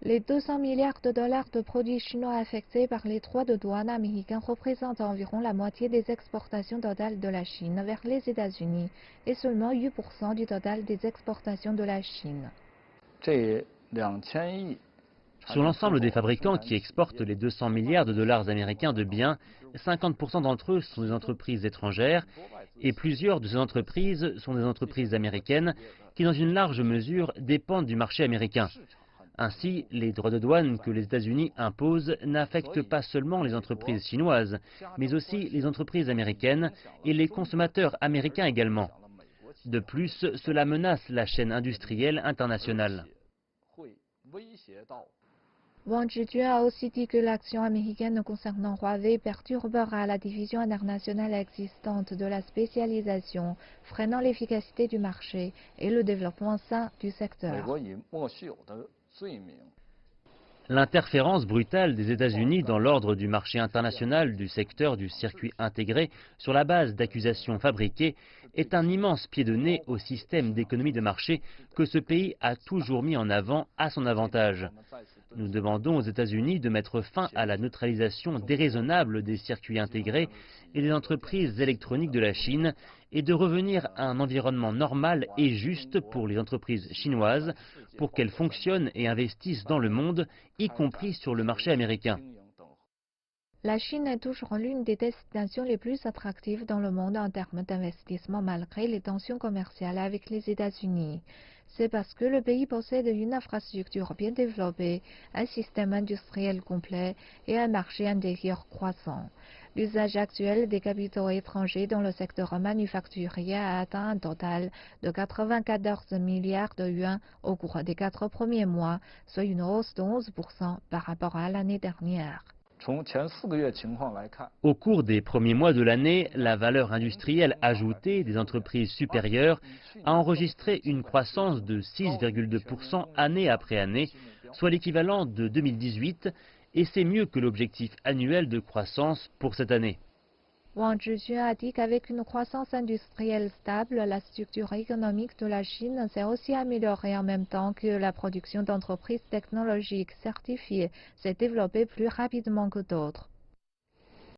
Les 200 milliards de dollars de produits chinois affectés par les droits de douane américains représentent environ la moitié des exportations totales de la Chine vers les États-Unis et seulement 8% du total des exportations de la Chine. Sur l'ensemble des fabricants qui exportent les 200 milliards de dollars américains de biens, 50% d'entre eux sont des entreprises étrangères et plusieurs de ces entreprises sont des entreprises américaines qui, dans une large mesure, dépendent du marché américain. Ainsi, les droits de douane que les États-Unis imposent n'affectent pas seulement les entreprises chinoises, mais aussi les entreprises américaines et les consommateurs américains également. De plus, cela menace la chaîne industrielle internationale. Wang Zhijun a aussi dit que l'action américaine concernant Huawei perturbera la division internationale existante de la spécialisation, freinant l'efficacité du marché et le développement sain du secteur. L'interférence brutale des États-Unis dans l'ordre du marché international du secteur du circuit intégré sur la base d'accusations fabriquées est un immense pied de nez au système d'économie de marché que ce pays a toujours mis en avant à son avantage. Nous demandons aux États-Unis de mettre fin à la neutralisation déraisonnable des circuits intégrés et des entreprises électroniques de la Chine et de revenir à un environnement normal et juste pour les entreprises chinoises pour qu'elles fonctionnent et investissent dans le monde, y compris sur le marché américain. La Chine est toujours l'une des destinations les plus attractives dans le monde en termes d'investissement malgré les tensions commerciales avec les États-Unis. C'est parce que le pays possède une infrastructure bien développée, un système industriel complet et un marché intérieur croissant. L'usage actuel des capitaux étrangers dans le secteur manufacturier a atteint un total de 94 milliards de yuans au cours des 4 premiers mois, soit une hausse de 11% par rapport à l'année dernière. Au cours des premiers mois de l'année, la valeur industrielle ajoutée des entreprises supérieures a enregistré une croissance de 6,2% année après année, soit l'équivalent de 2018, et c'est mieux que l'objectif annuel de croissance pour cette année. Wang Zhijun a dit qu'avec une croissance industrielle stable, la structure économique de la Chine s'est aussi améliorée en même temps que la production d'entreprises technologiques certifiées s'est développée plus rapidement que d'autres.